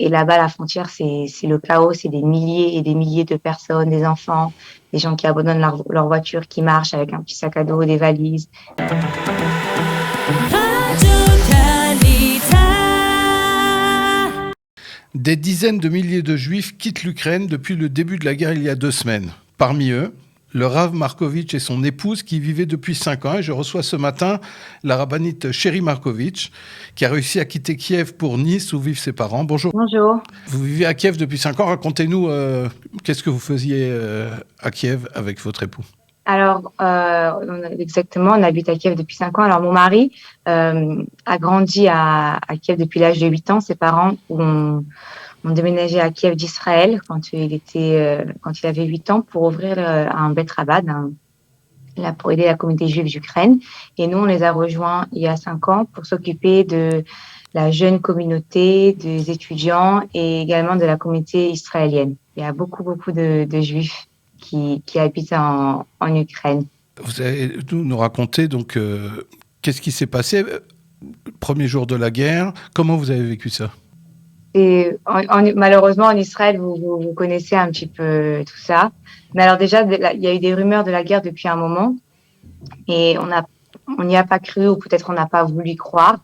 Et là-bas, la frontière, c'est le chaos, c'est des milliers et des milliers de personnes, des enfants, des gens qui abandonnent leur voiture, qui marchent avec un petit sac à dos, des valises. Des dizaines de milliers de Juifs quittent l'Ukraine depuis le début de la guerre il y a 2 semaines. Parmi eux, le Rav Markovitch et son épouse qui y vivaient depuis 5 ans. Et je reçois ce matin la rabbinite Chéri Markovitch qui a réussi à quitter Kiev pour Nice où vivent ses parents. Bonjour. Bonjour. Vous vivez à Kiev depuis 5 ans. Racontez-nous qu'est-ce que vous faisiez à Kiev avec votre époux. Alors, exactement, on habite à Kiev depuis 5 ans. Alors, mon mari a grandi à Kiev depuis l'âge de 8 ans. Ses parents ont déménagé à Kiev d'Israël quand il avait 8 ans pour ouvrir un Bet Rabad, pour aider la communauté juive d'Ukraine. Et nous, on les a rejoints il y a 5 ans pour s'occuper de la jeune communauté, des étudiants et également de la communauté israélienne. Il y a beaucoup de juifs qui habitent en Ukraine. Vous allez nous raconter donc qu'est-ce qui s'est passé premier jour de la guerre, comment vous avez vécu ça? Et malheureusement, en Israël, vous connaissez un petit peu tout ça. Mais alors déjà, il y a eu des rumeurs de la guerre depuis un moment et on n'y a pas cru ou peut-être on n'a pas voulu y croire.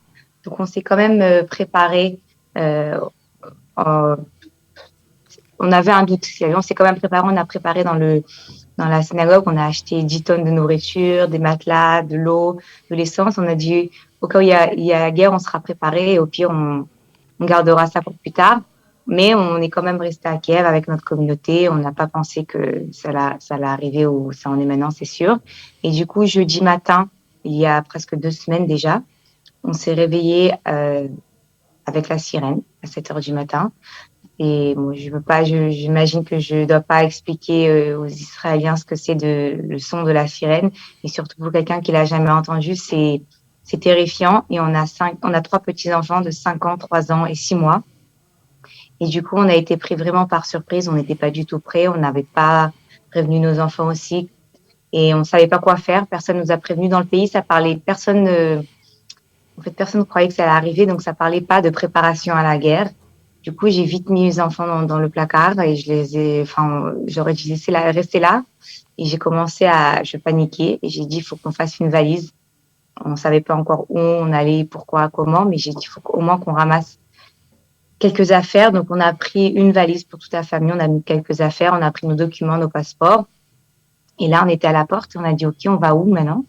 Donc on s'est quand même préparé. On avait un doute. On s'est quand même préparé. On a préparé dans la synagogue. On a acheté 10 tonnes de nourriture, des matelas, de l'eau, de l'essence. On a dit au cas où il y a la guerre, on sera préparé. Et au pire, on gardera ça pour plus tard. Mais on est quand même resté à Kiev avec notre communauté. On n'a pas pensé que ça allait arriver où ça en est maintenant, c'est sûr. Et du coup, jeudi matin, il y a presque 2 semaines déjà, on s'est réveillé avec la sirène à 7 heures du matin. Et bon, j'imagine que je dois pas expliquer aux Israéliens ce que c'est le son de la sirène. Et surtout pour quelqu'un qui l'a jamais entendu, c'est terrifiant. Et on a 3 petits enfants de 5 ans, 3 ans et 6 mois. Et du coup, on a été pris vraiment par surprise. On n'était pas du tout prêts. On n'avait pas prévenu nos enfants aussi. Et on savait pas quoi faire. Personne nous a prévenus dans le pays. Ça parlait, personne ne croyait que ça allait arriver. Donc, ça parlait pas de préparation à la guerre. Du coup, j'ai vite mis mes enfants dans le placard et j'aurais dû rester là. Et je paniquais et j'ai dit, il faut qu'on fasse une valise. On savait pas encore où on allait, pourquoi, comment, mais j'ai dit, il faut au moins qu'on ramasse quelques affaires. Donc, on a pris une valise pour toute la famille. On a mis quelques affaires. On a pris nos documents, nos passeports. Et là, on était à la porte. On a dit, OK, on va où maintenant?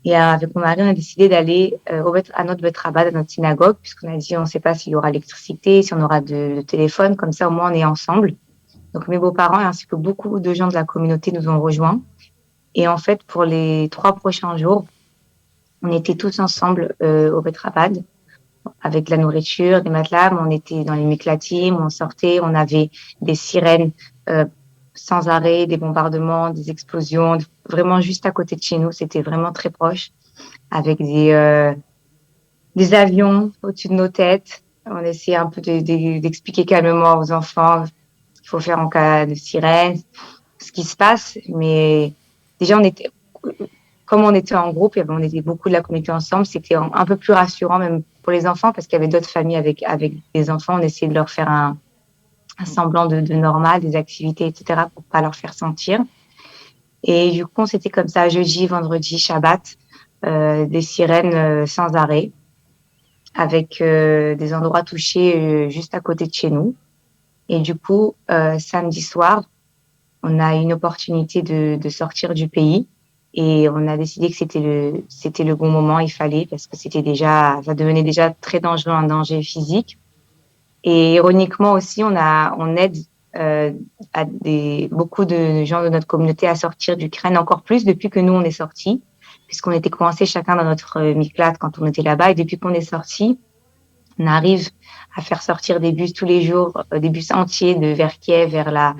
Et avec mon mari, on a décidé d'aller à notre Bet Rabad, à notre synagogue, puisqu'on a dit, on ne sait pas s'il y aura l'électricité, si on aura de téléphone. Comme ça, au moins, on est ensemble. Donc, mes beaux-parents ainsi que beaucoup de gens de la communauté nous ont rejoints. Et en fait, pour les 3 prochains jours, on était tous ensemble au Bet Rabad, avec de la nourriture, des matelas. On était dans les Miklatim, on sortait, on avait des sirènes sans arrêt, des bombardements, des explosions, vraiment juste à côté de chez nous. C'était vraiment très proche, avec des avions au-dessus de nos têtes. On essayait un peu d'expliquer calmement aux enfants ce qu'il faut faire en cas de sirène, ce qui se passe. Mais déjà, comme on était en groupe, et on était beaucoup de la communauté ensemble, c'était un peu plus rassurant même pour les enfants parce qu'il y avait d'autres familles avec des enfants. On essayait de leur faire un semblant de normal, des activités, etc., pour pas leur faire sentir. Et du coup, c'était comme ça, jeudi, vendredi, Shabbat, des sirènes sans arrêt, avec des endroits touchés juste à côté de chez nous. Et du coup, samedi soir, on a eu une opportunité de sortir du pays et on a décidé que c'était le bon moment, il fallait, parce que ça devenait déjà très dangereux, un danger physique. Et ironiquement aussi, on aide beaucoup de gens de notre communauté à sortir d'Ukraine encore plus depuis que nous on est sortis, puisqu'on était coincés chacun dans notre miklat quand on était là-bas. Et depuis qu'on est sortis, on arrive à faire sortir des bus tous les jours, des bus entiers vers Kiev, vers la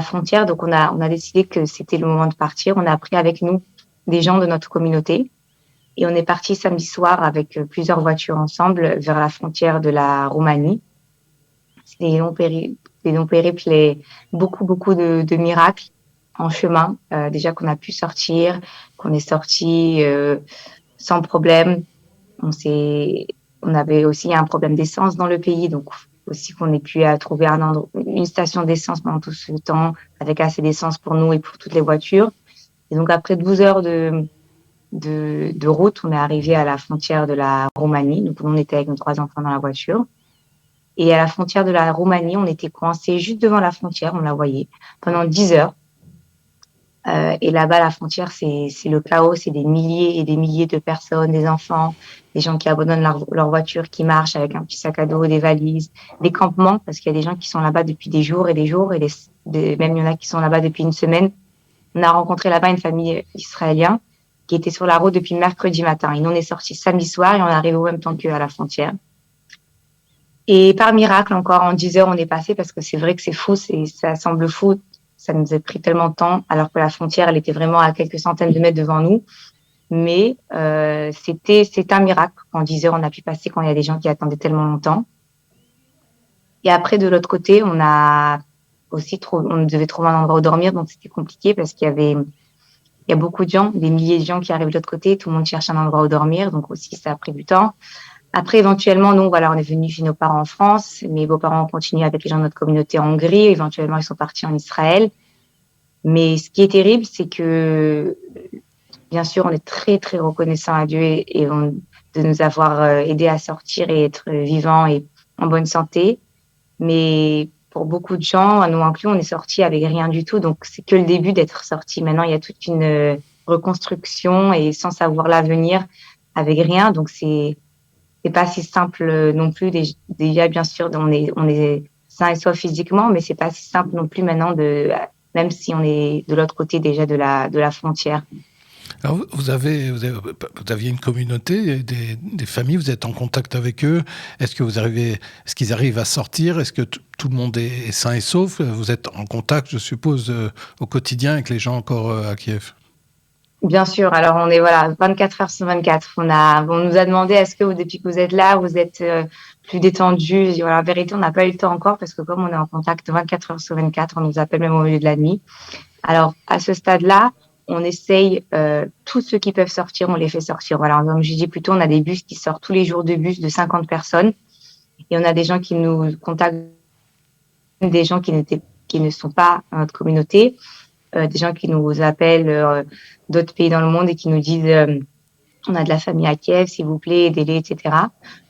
frontière. Donc on a décidé que c'était le moment de partir. On a pris avec nous des gens de notre communauté et on est parti samedi soir avec plusieurs voitures ensemble vers la frontière de la Roumanie. C'est des longs périples et beaucoup de miracles en chemin. Déjà qu'on a pu sortir, qu'on est sorti sans problème. On avait aussi un problème d'essence dans le pays, donc aussi qu'on ait pu trouver une station d'essence pendant tout ce temps, avec assez d'essence pour nous et pour toutes les voitures. Et donc, après 12 heures de route, on est arrivé à la frontière de la Roumanie. Donc, on était avec nos 3 enfants dans la voiture. Et à la frontière de la Roumanie, on était coincés juste devant la frontière, on la voyait, pendant 10 heures. Et là-bas, la frontière, c'est le chaos, c'est des milliers et des milliers de personnes, des enfants, des gens qui abandonnent leur voiture, qui marchent avec un petit sac à dos, des valises, des campements, parce qu'il y a des gens qui sont là-bas depuis des jours et des jours, et même il y en a qui sont là-bas depuis une semaine. On a rencontré là-bas une famille israélienne qui était sur la route depuis mercredi matin. Et nous, on est sortis samedi soir et on est arrivé au même temps qu'eux à la frontière. Et par miracle, encore en 10 heures, on est passé, parce que c'est vrai que c'est fou, ça semble fou. Ça nous a pris tellement de temps, alors que la frontière, elle était vraiment à quelques centaines de mètres devant nous. Mais c'est un miracle. En 10 heures, on a pu passer quand il y a des gens qui attendaient tellement longtemps. Et après, de l'autre côté, on devait trouver un endroit où dormir, donc c'était compliqué parce qu'il y a beaucoup de gens, des milliers de gens qui arrivent de l'autre côté. Tout le monde cherche un endroit où dormir, donc aussi ça a pris du temps. Après, éventuellement, nous, voilà, on est venus chez nos parents en France. Mes beaux-parents ont continué avec les gens de notre communauté en Hongrie. Éventuellement, ils sont partis en Israël. Mais ce qui est terrible, c'est que, bien sûr, on est très, très reconnaissant à Dieu de nous avoir aidés à sortir et être vivants et en bonne santé. Mais pour beaucoup de gens, à nous inclus, on est sortis avec rien du tout. Donc, c'est que le début d'être sortis. Maintenant, il y a toute une reconstruction et sans savoir l'avenir, avec rien. Donc, c'est pas si simple non plus. Déjà, bien sûr, on est sain et sauf physiquement, mais c'est pas si simple non plus maintenant, même si on est de l'autre côté déjà de la frontière. Alors, vous aviez une communauté, des familles, vous êtes en contact avec eux. Est-ce qu'ils arrivent à sortir? Est-ce que tout le monde est sain et sauf? Vous êtes en contact, je suppose, au quotidien avec les gens encore à Kiev? Bien sûr. Alors, on est, voilà, 24 heures sur 24. On nous a demandé, est-ce que depuis que vous êtes là, vous êtes plus détendu? Je dis, voilà, en vérité, on n'a pas eu le temps encore, parce que comme on est en contact 24 heures sur 24, on nous appelle même au milieu de la nuit. Alors, à ce stade-là, on essaye, tous ceux qui peuvent sortir, on les fait sortir. Voilà, comme je dis plus tôt, on a des bus qui sortent tous les jours, de bus de 50 personnes. Et on a des gens qui nous contactent, des gens qui ne sont pas dans notre communauté, des gens qui nous appellent d'autres pays dans le monde et qui nous disent on a de la famille à Kiev, s'il vous plaît, aidez-les, etc.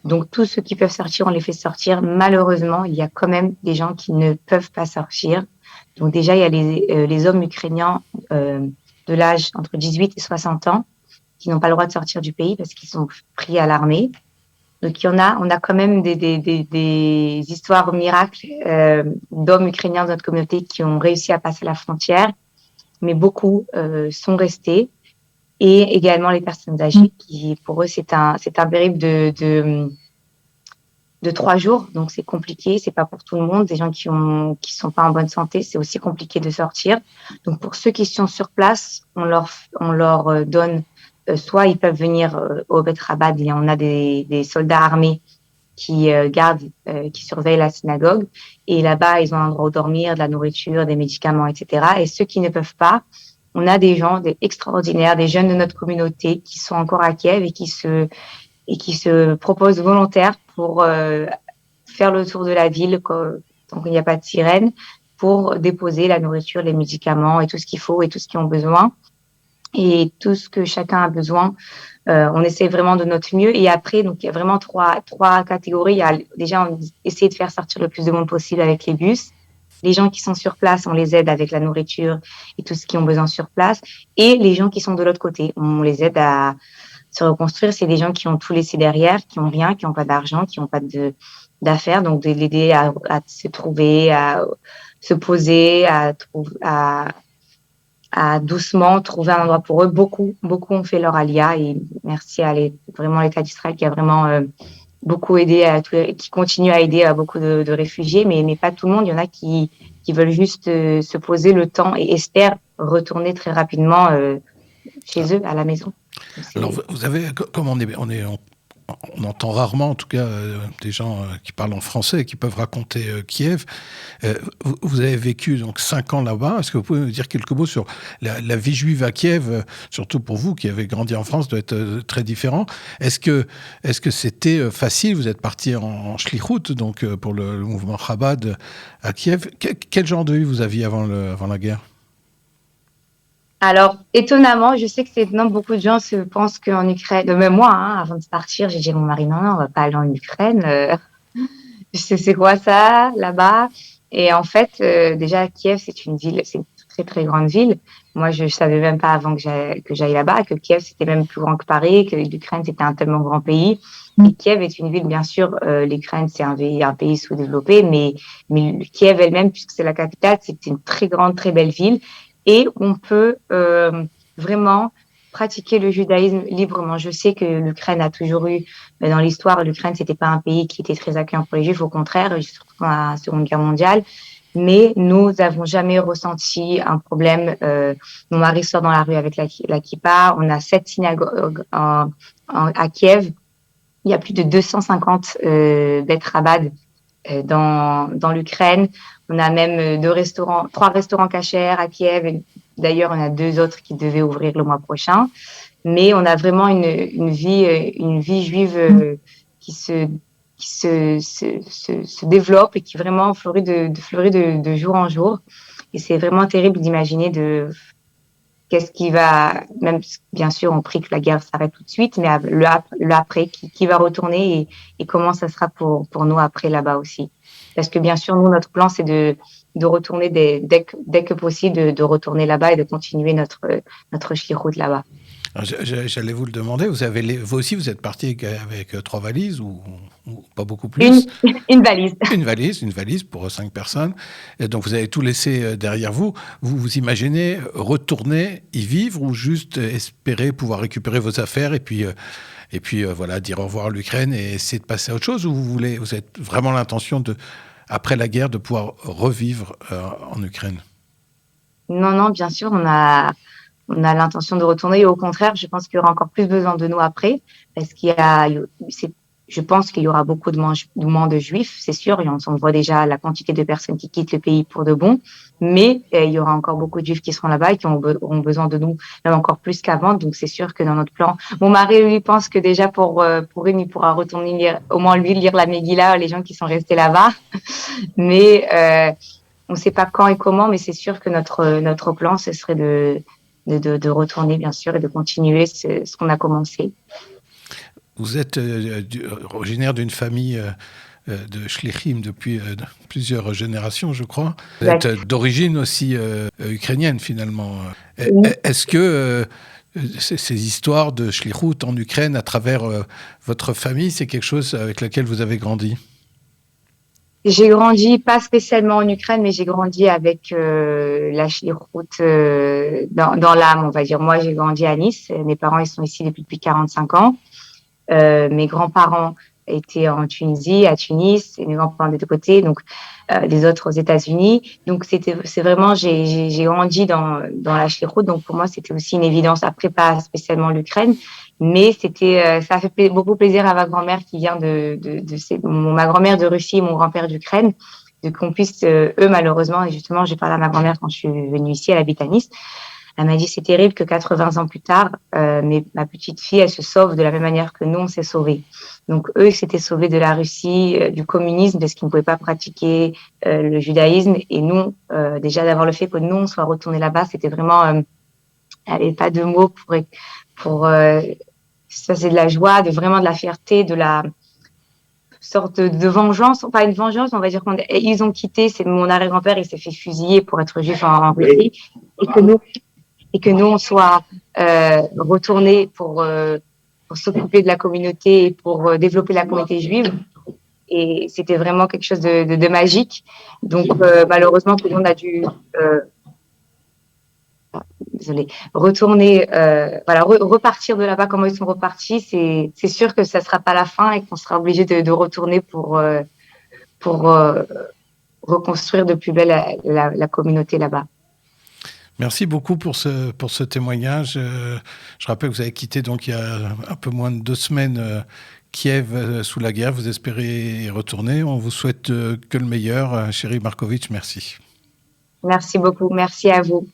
Donc, tous ceux qui peuvent sortir, on les fait sortir. Malheureusement, il y a quand même des gens qui ne peuvent pas sortir. Donc, déjà, il y a les hommes ukrainiens de l'âge entre 18 et 60 ans qui n'ont pas le droit de sortir du pays parce qu'ils sont pris à l'armée. Donc, on a quand même des histoires miracles d'hommes ukrainiens de notre communauté qui ont réussi à passer la frontière, mais beaucoup sont restés. Et également les personnes âgées qui, pour eux, c'est un périple de 3 jours. Donc, c'est compliqué. C'est pas pour tout le monde. Des gens qui sont pas en bonne santé, c'est aussi compliqué de sortir. Donc, pour ceux qui sont sur place, on leur donne, soit ils peuvent venir au Bet Rabad. On a des soldats armés qui gardent, qui surveillent la synagogue. Et là-bas, ils ont un endroit où dormir, de la nourriture, des médicaments, etc. Et ceux qui ne peuvent pas, on a des gens extraordinaires, des jeunes de notre communauté qui sont encore à Kiev et qui se proposent volontaires pour faire le tour de la ville tant qu'il n'y a pas de sirène, pour déposer la nourriture, les médicaments et tout ce qu'il faut et tout ce qu'ils ont besoin. Et tout ce que chacun a besoin, on essaie vraiment de notre mieux. Et après, donc il y a vraiment trois catégories. Il y a déjà, on essaie de faire sortir le plus de monde possible avec les bus. Les gens qui sont sur place, on les aide avec la nourriture et tout ce qu'ils ont besoin sur place. Et les gens qui sont de l'autre côté, on les aide à se reconstruire. C'est des gens qui ont tout laissé derrière, qui ont rien, qui n'ont pas d'argent, qui n'ont pas d'affaires. Donc, de l'aider à se trouver, à se poser, à doucement trouver un endroit pour eux. Beaucoup ont fait leur alia et merci à vraiment l'État d'Israël qui a vraiment beaucoup aidé, qui continue à aider à beaucoup de réfugiés, mais pas tout le monde. Il y en a qui veulent juste se poser le temps et espèrent retourner très rapidement chez eux, à la maison. Alors, vous avez, comme on est on entend rarement, en tout cas, des gens qui parlent en français, qui peuvent raconter Kiev. Vous avez vécu donc 5 ans là-bas. Est-ce que vous pouvez nous dire quelques mots sur la vie juive à Kiev, surtout pour vous qui avez grandi en France, doit être très différent. Est-ce que c'était facile? Vous êtes parti en shlichut, donc pour le mouvement Chabad à Kiev. Quel genre de vie vous aviez avant la guerre? Alors, étonnamment, je sais que c'est étonnant, beaucoup de gens se pensent qu'en Ukraine, même moi, avant de partir, j'ai dit à mon mari, non, non, on va pas aller en Ukraine. C'est quoi ça, là-bas? Et en fait, déjà, Kiev, c'est une très, très grande ville. Moi, je savais même pas avant que j'aille là-bas, que Kiev, c'était même plus grand que Paris, que l'Ukraine, c'était un tellement grand pays. Et Kiev est une ville, bien sûr, l'Ukraine, c'est un pays sous-développé, mais Kiev elle-même, puisque c'est la capitale, c'est une très grande, très belle ville. Et on peut vraiment pratiquer le judaïsme librement. Je sais que l'Ukraine a toujours eu, dans l'histoire, l'Ukraine, c'était pas un pays qui était très accueillant pour les Juifs, au contraire, surtout pendant la Seconde Guerre mondiale. Mais nous n'avons jamais ressenti un problème. Mon mari sort dans la rue avec la kippa. On a 7 synagogues à Kiev. Il y a plus de 250 Beth Chabad dans l'Ukraine. On a même 3 restaurants cachers à Kiev. D'ailleurs, on a 2 autres qui devaient ouvrir le mois prochain. Mais on a vraiment une vie juive qui se développe et qui vraiment fleurit de jour en jour. Et c'est vraiment terrible d'imaginer qu'est-ce qui va, même bien sûr, on prie que la guerre s'arrête tout de suite, mais le après, qui va retourner et comment ça sera pour nous après là-bas aussi. Parce que bien sûr, nous, notre plan, c'est de retourner dès que possible, de retourner là-bas et de continuer notre shlichut là-bas. J'allais vous le demander, vous aussi, vous êtes parti avec 3 valises ou pas beaucoup plus? Une valise. Une valise pour 5 personnes. Et donc vous avez tout laissé derrière vous. Vous imaginez retourner y vivre ou juste espérer pouvoir récupérer vos affaires et puis voilà, dire au revoir à l'Ukraine et essayer de passer à autre chose, ou vous avez vraiment l'intention après la guerre de pouvoir revivre en Ukraine? Non, non, bien sûr, on a l'intention de retourner. Et au contraire, je pense qu'il y aura encore plus besoin de nous après, parce je pense qu'il y aura beaucoup de mouvements de juifs, c'est sûr. Et on voit déjà la quantité de personnes qui quittent le pays pour de bon. Mais il y aura encore beaucoup de juifs qui seront là-bas et qui auront besoin de nous, même encore plus qu'avant. Donc, c'est sûr que dans notre plan, mon mari, lui, pense que déjà pour une, il pourra retourner au moins lui, lire la Megillah, les gens qui sont restés là-bas. Mais, on ne sait pas quand et comment, mais c'est sûr que notre plan, ce serait de retourner, bien sûr, et de continuer ce qu'on a commencé. Vous êtes originaire d'une famille de shlichim depuis plusieurs générations, je crois. Vous êtes d'origine aussi ukrainienne, finalement. Oui. Est-ce que ces histoires de shlichut en Ukraine, à travers votre famille, c'est quelque chose avec laquelle vous avez grandi? J'ai grandi pas spécialement en Ukraine, mais j'ai grandi avec la shlichut dans l'âme, on va dire. Moi, j'ai grandi à Nice. Mes parents, ils sont ici depuis 45 ans. Mes grands-parents étaient en Tunisie, à Tunis, et mes grands-parents des deux côtés, donc les autres aux États-Unis. Donc c'est vraiment, j'ai grandi dans la shlichut, donc pour moi c'était aussi une évidence. Après, pas spécialement l'Ukraine, mais ça a fait beaucoup plaisir à ma grand-mère qui vient ma grand-mère de Russie et mon grand-père d'Ukraine, de qu'on puisse eux malheureusement, et justement j'ai parlé à ma grand-mère quand je suis venue ici, elle habite à Nice. Elle m'a dit, c'est terrible que 80 ans plus tard, ma petite fille, elle se sauve de la même manière que nous, on s'est sauvés. Donc, eux, ils s'étaient sauvés de la Russie, du communisme, parce qu'ils ne pouvaient pas pratiquer le judaïsme. Et nous, déjà, d'avoir le fait que nous, on soit retournés là-bas, c'était vraiment, elle n'avait pas de mots ça, c'est de la joie, vraiment de la fierté, de la sorte de vengeance, pas une vengeance, on va dire qu'ils ont quitté, c'est mon arrière-grand-père, il s'est fait fusiller pour être juif en Russie, et que nous, on soit retournés pour s'occuper de la communauté et pour développer la communauté juive. Et c'était vraiment quelque chose de magique. Donc, malheureusement, tout le monde a dû retourner, repartir de là-bas, comment ils sont repartis. C'est sûr que ça ne sera pas la fin et qu'on sera obligé de retourner pour reconstruire de plus belle la communauté là-bas. Merci beaucoup pour ce témoignage. Je rappelle que vous avez quitté donc il y a un peu moins de 2 semaines Kiev sous la guerre. Vous espérez y retourner. On vous souhaite que le meilleur. Chérie Markovic, merci. Merci beaucoup. Merci à vous.